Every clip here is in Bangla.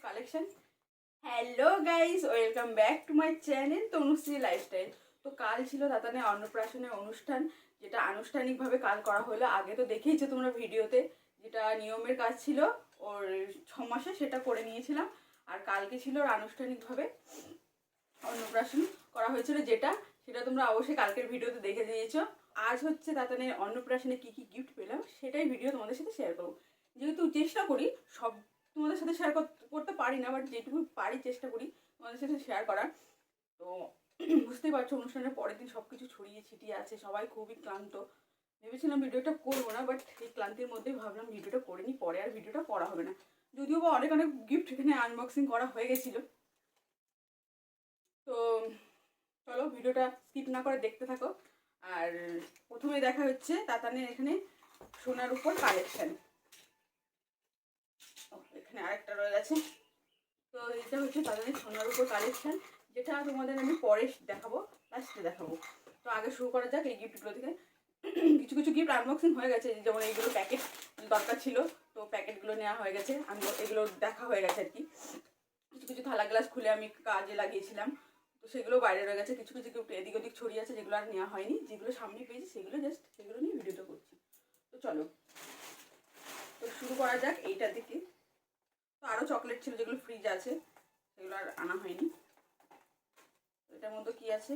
Collection. Hello guys, welcome back to my channel Tanushree lifestyle. তো কাল ছিল দাতানের অন্নপ্রাশনের অনুষ্ঠান, যেটা আনুষ্ঠানিকভাবে কাল করা হলো। আগে তো দেখেইছো তোমরা ভিডিওতে, যেটা নিয়মের কাজ ছিল ওর 6 মাসে, সেটা করে নিয়েছিলাম। আর কালকে ছিল ওর আনুষ্ঠানিকভাবে অন্নপ্রাশন করা হয়েছিল, সেটা তোমরা অবশ্যই কালকের ভিডিওতে দেখে দিয়েছো। আজ হচ্ছে দাতানের অন্নপ্রাশনে কি কি গিফট পেলাম সেটাই ভিডিও তোমাদের সাথে শেয়ার করবো। যেহেতু চেষ্টা করি সব তোমাদের সাথে শেয়ার করতে পারি না, বাট যেটুকু পারি চেষ্টা করি তোমাদের সাথে শেয়ার করার। তো বুঝতেই পারছো, অনুষ্ঠানের পরের দিন সব কিছু ছড়িয়ে ছিটিয়ে আছে, সবাই খুবই ক্লান্ত। ভেবেছিলাম ভিডিওটা করবো না, বাট এই ক্লান্তির মধ্যেই ভাবলাম ভিডিওটা করে নিই, পরে আর ভিডিওটা করা হবে না। যদিও বা অনেক অনেক গিফট এখানে আনবক্সিং করা হয়ে গেছিলো। তো চলো ভিডিওটা স্কিপ না করে দেখতে থাকো। আর প্রথমে দেখা হচ্ছে তাতানের এখানে সোনার উপর কালেকশন। এখানে আরেকটা রয়ে গেছে। তো এটা হচ্ছে তাতানের সোনার উপর কালেকশন, যেটা তোমাদের আমি পরে দেখাবো, লাস্টে দেখাবো। তো আগে শুরু করা যাক এই গিফটগুলো থেকে। কিছু কিছু গিফট আনবক্সিং হয়ে গেছে, যেমন এইগুলো প্যাকেট দরকার ছিল, তো প্যাকেটগুলো নেওয়া হয়ে গেছে, এগুলো দেখা হয়ে গেছে আর কি। কিছু কিছু থালা গ্লাস খুলে আমি কাজে লাগিয়েছিলাম, তো সেগুলো বাইরে রয়ে গেছে। কিছু কিছু গিফট এদিক ওদিক ছড়িয়ে আছে, যেগুলো আর নেওয়া হয়নি। যেগুলো সামনে পেয়েছি সেগুলো নিয়ে ভিডিওটা করছি। তো চলো, তো শুরু করা যাক এইটা থেকে। তো আরও চকলেট ছিল যেগুলো ফ্রিজ আছে, সেগুলো আর আনা হয়নি। এটার মধ্যে কি আছে,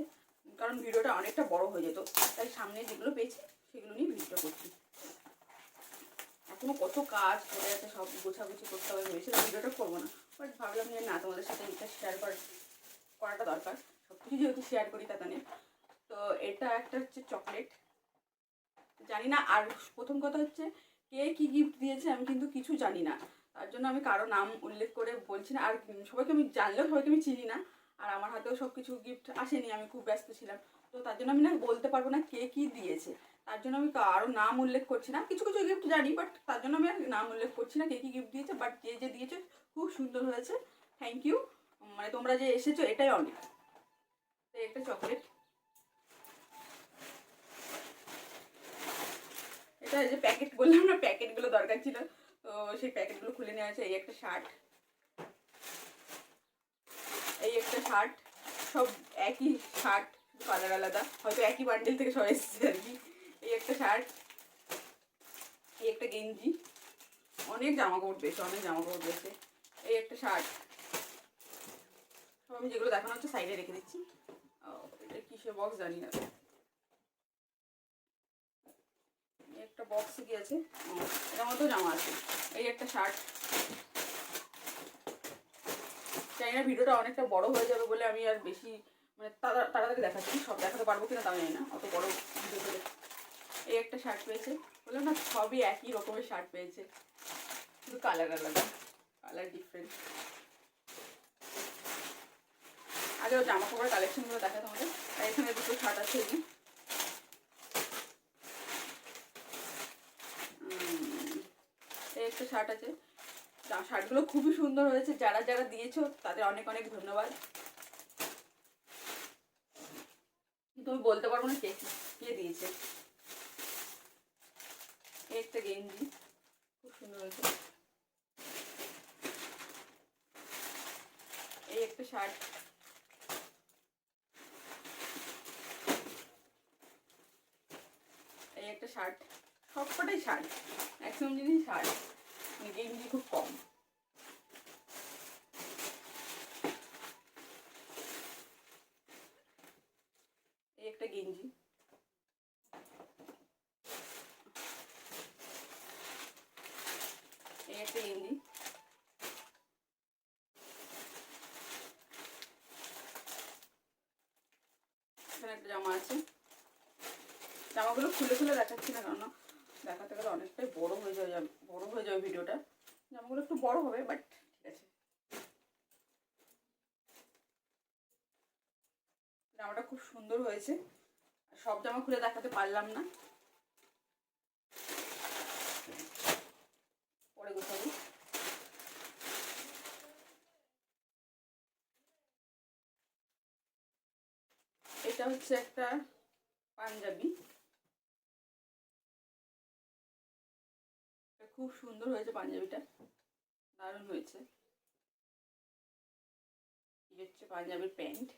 কারণ ভিডিওটা অনেকটা বড় হয়ে যেত, তাই সামনে যেগুলো পেয়েছি সেগুলো নিয়ে ভিডিওটা করছি। এখনো কত কাজ পড়ে আছে, সব গোছাগুছি করতে হবে। ভেবেছিলাম ভিডিওটা করবো না, বাট ভাবলাম যে না, তোমাদের সাথে এটা শেয়ার করাটা দরকার। সব কিছু যেহেতু শেয়ার করি তাতানে। তো এটা একটা হচ্ছে চকলেট, জানি না। আর প্রথম কথা হচ্ছে, কে কি গিফট দিয়েছে আমি কিন্তু কিছু জানি না, তার জন্য আমি কারো নাম উল্লেখ করে বলছি না। আর সবাইকে আমি জানলেও সবাইকে আমি চিনি না, আর আমার হাতেও সব কিছু গিফট আসেনি, আমি খুব ব্যস্ত ছিলাম। তো তার জন্য আমি না বলতে পারবো না কে কি দিয়েছে, তার জন্য আমি কারো নাম উল্লেখ করছি না। কিছু কিছু গিফট জানি, বাট তার জন্য আমি আর নাম উল্লেখ করছি না কে কি গিফট দিয়েছে। বাট যে যে দিয়েছে খুব সুন্দর হয়েছে, থ্যাংক ইউ। মানে তোমরা যে এসেছো এটাই অনেক। তো একটা চকলেট, এটা যে প্যাকেট বললাম না, প্যাকেটগুলো দরকার ছিল, তো সেই প্যাকেটগুলো খুলে নেওয়া হয়েছে। এই একটা শার্ট, এই একটা শার্ট, সব একই শার্ট, কালার আলাদা, হয়তো একই বান্ডেল থেকে সব এসেছে আর কি। এই একটা শার্ট, এই একটা গেঞ্জি, অনেক জামা কাপড় পেয়েছে, অনেক জামা কাপড় পেয়েছে। এই একটা শার্ট, সব আমি যেগুলো দেখানো হচ্ছে সাইডে রেখে দিচ্ছি। এটা কিসের বক্স জানি না, একটা বক্স কি আছে, এটার মধ্যেও জামা আছে। এই একটা শার্ট, চাই না ভিডিওটা অনেকটা বড় হয়ে যাবে বলে আমি আর বেশি মানে তাড়াতাড়ি দেখাচ্ছি। সব দেখাতে পারবো কিনা তাও জানি না, অত বড় ভিডিও করে। এই একটা শার্ট পেয়েছে, বললাম না সবই একই রকমের শার্ট পেয়েছে, শুধু কালার আলাদা, কালার ডিফারেন্ট। আগে জামা কাপড়ের কালেকশনগুলো দেখা তোমাদের। আর এখানে দুটো শার্ট আছে, এই একটা শার্ট আছে। শার্টগুলো খুবই সুন্দর হয়েছে, যারা যারা দিয়েছো তাদের অনেক অনেক ধন্যবাদ। কিন্তু আমি বলতে পারবো না কে কে দিয়েছে। এই একটা গেঞ্জি, খুব সুন্দর হয়েছে। এই একটা শার্ট, এই একটা শার্ট, সবকটাই শার্ট, ম্যাক্সিমাম জিনিস শার্ট, গেঞ্জি খুব কম। এই একটা গেঞ্জি, এই একটা গেঞ্জি, এখানে একটা জামা আছে। জামাগুলো খুলে খুলে দেখাচ্ছি না, কারণ দেখাতে গেলে অনেকটাই বড় হয়ে যাবে ভিডিওটা। জামাগুলো একটু বড় হবে, বাট ঠিক আছে। জামাটা খুব সুন্দর হয়েছে, সব জামা খুলে দেখাতে পারলাম না, পরে গোছাবো। এটা হচ্ছে একটা পাঞ্জাবি, খুব সুন্দর হয়েছে পাঞ্জাবিটা, দারুণ হয়েছে। হচ্ছে পাঞ্জাবির প্যান্ট।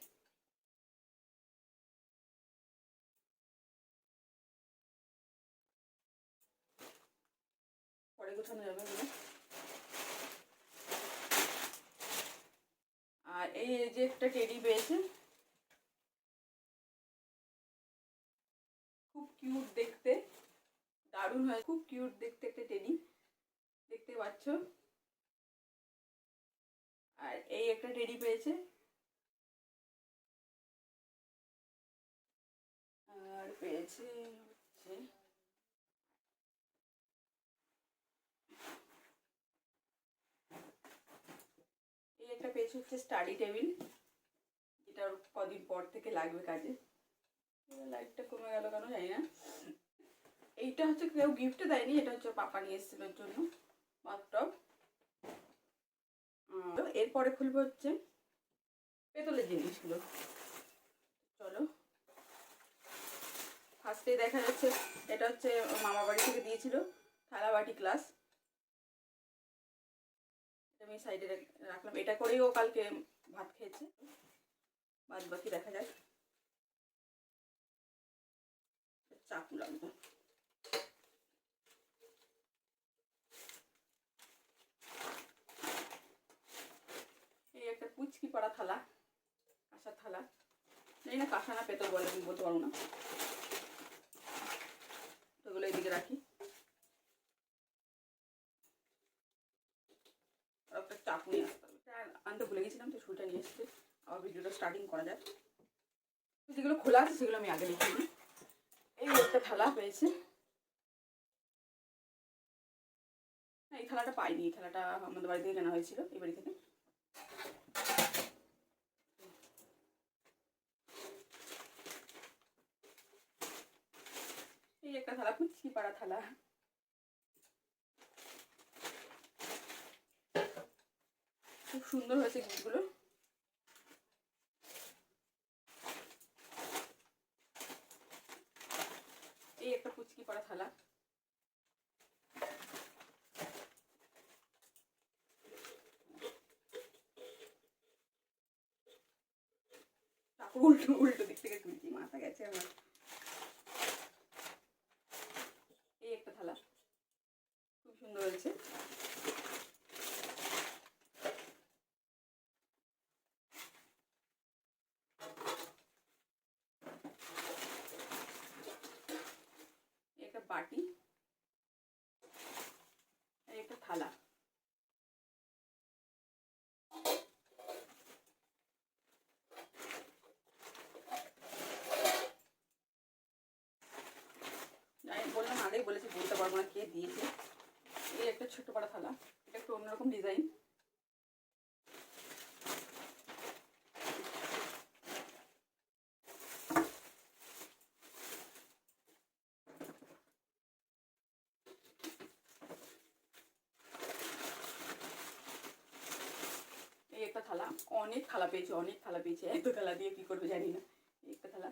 পরে গোছানো যাবে এগুলো। আর এই যে একটা টেডি পেয়েছে, খুব কিউট দেখতে, দারুণ হয়, খুব কিউট দেখতে একটা টেডি, দেখতে পাচ্ছ। আর এই একটা টেডি পেয়েছে, আর পেয়েছে হচ্ছে এই একটা পেয়েছে হচ্ছে স্টাডি টেবিল, যেটা ওর কদিন পর থেকে লাগবে কাজে। লাইটটা কমে গেল কেন জানি না। এইটা হচ্ছে কেউ গিফট দেয়নি, এটা হচ্ছে পাপা নিয়ে এসেছিল ওর জন্য বাথটব। এরপরে খুলবো হচ্ছে পেতলের জিনিসগুলো। চলো, ফার্স্টে দেখা যাচ্ছে এটা হচ্ছে মামা বাড়ি থেকে দিয়েছিল থালা বাটি গ্লাস, এটা আমি সাইডে রাখলাম। এটা করেই ও কালকে ভাত খেয়েছে, বাদ বাকি দেখা যাক। চাকু লাগবে। এই একটা পুচকি পড়া থালা, কাঁসার থালা, জানি না কাঁসা না পেতল বলে, আমি বলতে পারবো না। তো এগুলো এইদিকে রাখি। আর একটা চাকু নিয়ে আসতে হবে, আনতে ভুলে গেছিলাম, তো ছুরিটা নিয়ে এসেছে। আবার ভিডিওটা স্টার্টিং করা যায়। যেগুলো খোলা আছে সেগুলো আমি আগে লিখে দিই। এই একটা থালা পেয়েছে, হ্যাঁ এই থালাটা পাইনি, এই থালাটা আমাদের বাড়ি থেকে কেনা হয়েছিল, এই বাড়ি থেকে। এই একটা থালা, কুচকি পাড়া থালা, খুব সুন্দর হয়েছে গিফটগুলো। এই একটা কুচকি পাড়া থালা, উল্টো উল্টো দিক থেকে তুলছি, মাথা গেছে আমার। এই একটা থালা খুব সুন্দর হয়েছে। একটা বাটি, একটা থালা, আমি বললাম আগেই বলেছি বলতে পারবো না কে দিয়েছে। এই একটা ছোট পাড়া থালা, এটা একটু অন্যরকম ডিজাইন। এই একটা থালা, অনেক থালা পেয়েছে, অনেক থালা পেয়েছে, এত থালা দিয়ে কি করবে জানি না। এই একটা থালা,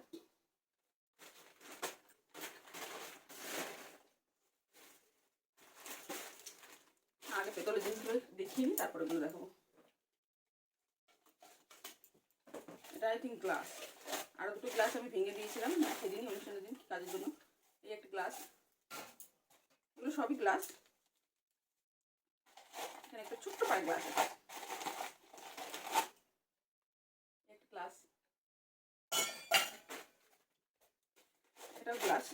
আগে পেতলের জিনিসগুলো দেখিয়ে নিই, তারপরে ওগুলো দেখাবো। এটা আই থিঙ্ক গ্লাস, আরও দুটো গ্লাস আমি ভেঙে দিয়েছিলাম সেদিনই অনুষ্ঠানের দিন কাজের জন্য। এই একটা গ্লাস, এগুলো সবই গ্লাস। এখানে একটা ছোট্ট পায়ে গ্লাস আছে, একটা গ্লাস, এটাও গ্লাস।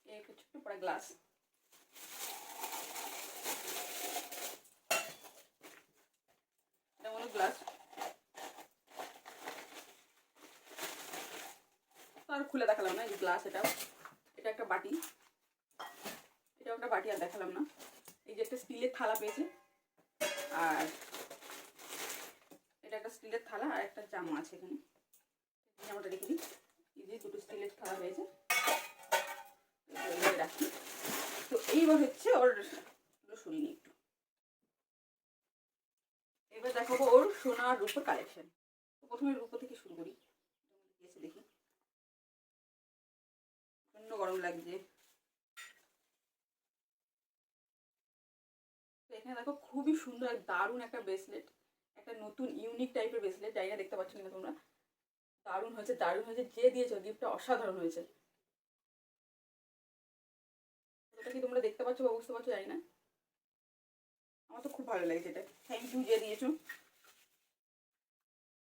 এই একটা ছোট্ট পায়ে গ্লাস, এটা গ্লাস। তো আর খুলে দেখালাম না, এই গ্লাস। এটাও, এটা একটা বাটি, এটাও একটা বাটি, আর দেখালাম না। এই যে একটা স্টিলের থালা পেয়েছে, আর এটা একটা স্টিলের থালা, আর একটা জামা আছে এখানে, জামাটা রেখে দিই। এই যে দুটো স্টিলের থালা পেয়েছে, রাখি। তো এইবার হচ্ছে ওর শুনিনি একটু, এবার দেখাবো ওর সোনা আর রূপোর কালেকশন। তো প্রথমে রূপো থেকে শুরু করি, দেখি, প্রচন্ড গরম লাগছে। এখানে দেখো খুবই সুন্দর দারুণ একটা ব্রেসলেট, একটা নতুন ইউনিক টাইপের ব্রেসলেট, জায়গা দেখতে পাচ্ছ কিনা তোমরা। দারুণ হয়েছে, দারুণ হয়েছে, যে দিয়েছো গিফটটা অসাধারণ হয়েছে। এটা কি তোমরা দেখতে পাচ্ছ বা বুঝতে পারছো জানি না, আমার তো খুব ভালো লাগছে এটা। থ্যাংক ইউ যে দিয়েছো।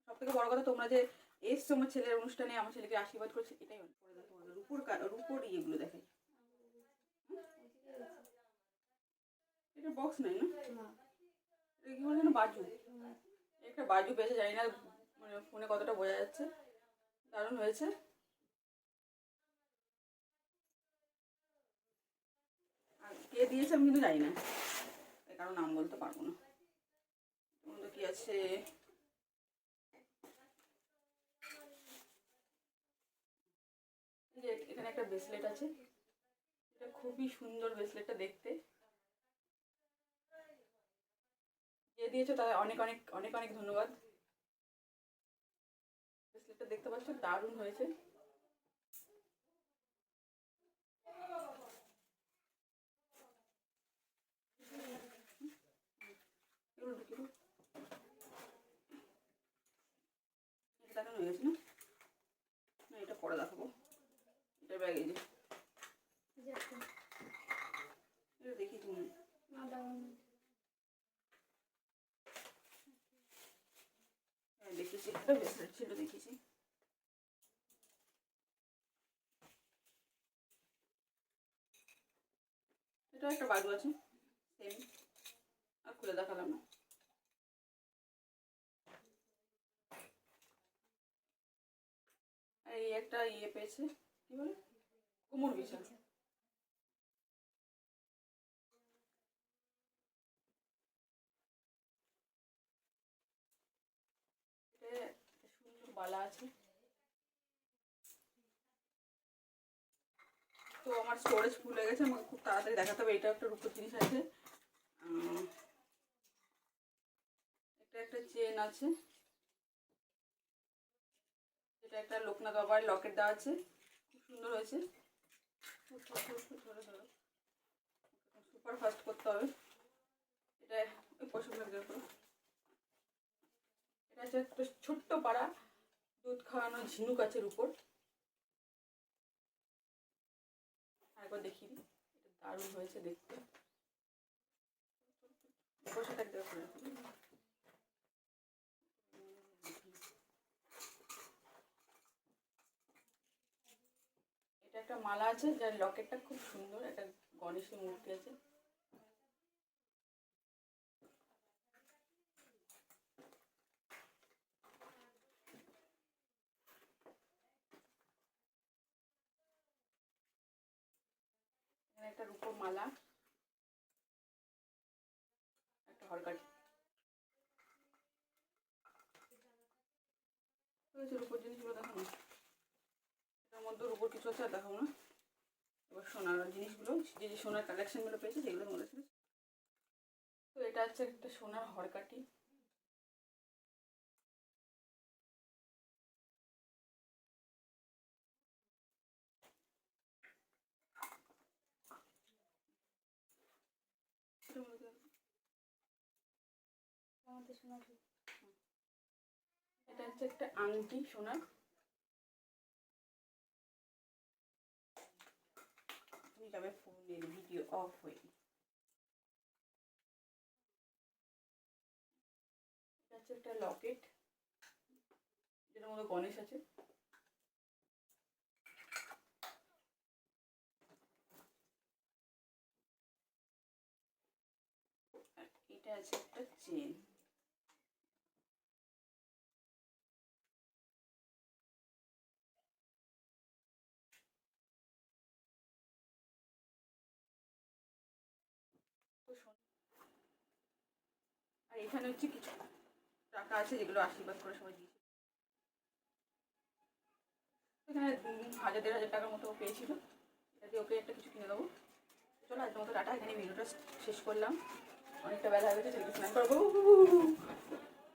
সব থেকে বড় কথা তোমরা যে এসছো আমার ছেলের অনুষ্ঠানে, আমার ছেলেকে আশীর্বাদ করছে, এটাই অনেক করে দেখো। রূপোর রূপোর ইয়েগুলো দেখাই, এটা বক্স নাই না, এটা কি বলে না, বাজু, একটা বাজু পেয়েছে, জানি না মানে ফোনে কতটা বোঝা যাচ্ছে। দারুণ হয়েছে। আর কে দিয়েছে আমি কিন্তু জানি না, কারণ নাম বলতে পারবো না। তোমাদের কি আছে, যে এখানে একটা ব্রেসলেট আছে, এটা খুবই সুন্দর ব্রেসলেটটা দেখতে। যে দিয়েছো তাদের অনেক অনেক অনেক অনেক ধন্যবাদ। ব্রেসলেটটা দেখতে পাচ্ছ, দারুণ হয়েছে। এটা দেখানো হয়ে গেছে না, না এটা পরে দেখাবো। এটা ব্যাগে যে এটা দেখি তুমি, হ্যাঁ দেখেছি, একটা ব্রেসলেট ছিল দেখেছি। এটা একটা বাজু আছে সেম, আর খুলে দেখালাম না। আর এই একটা ইয়ে পেয়েছে, কি বলে, কোমর বিছা। এটা সুন্দর বালা আছে। তো আমার স্টোরেজ ফুল হয়ে গেছে, আমাকে খুব তাড়াতাড়ি দেখাতে হবে। এটা একটা রূপোর জিনিস আছে, এটা একটা চেন আছে, এটা একটা লোকনাথ বাবার লকেট দেওয়া আছে, খুব সুন্দর হয়েছে। সুপার ফাস্ট করতে হবে এটা, ওই পছন্দ করো। এটা হচ্ছে একটা ছোট্ট পাড়া দুধ খাওয়ানো ঝিনুক আছে উপর। আরেকবার দেখিয়ে দিই, এটা দারুণ হয়েছে দেখতে। বসে থাকতে হবে। এটা একটা মালা আছে, যার লকেটটা খুব সুন্দর, একটা গণেশের মূর্তি আছে। এখানে একটা রূপোর মালা, একটা হরকাটি হয়েছে। রূপোর জিনিসগুলো দেখাবো, এটার মধ্যে রূপোর কিছু আছে, আর দেখাবো না। এবার সোনার জিনিসগুলো, যে যে সোনার কালেকশনগুলো পেয়েছে সেগুলোর মধ্যে ছিল। তো এটা হচ্ছে একটা সোনার হরকাটি, এটা হচ্ছে একটা আংটি সোনার। তুমি যাবে ফোনের ভিডিও অফ হয়ে। এটা হচ্ছে একটা লকেট, যেটার মধ্যে গণেশ আছে। আর এটা আছে একটা চেন। তো আর এখানে হচ্ছে কিছু টাকা আছে, যেগুলো আশীর্বাদ করে সবাই দিয়েছে। এখানে 1000-1500 টাকার মতো পেয়েছিল, এটা দিয়ে ওকে একটা কিছু কিনে দেবো। চলো আজকের মতো টাটা, এখানে ভিডিওটা শেষ করলাম, অনেকটা বেলা হয়ে গেছে, স্নান করবো।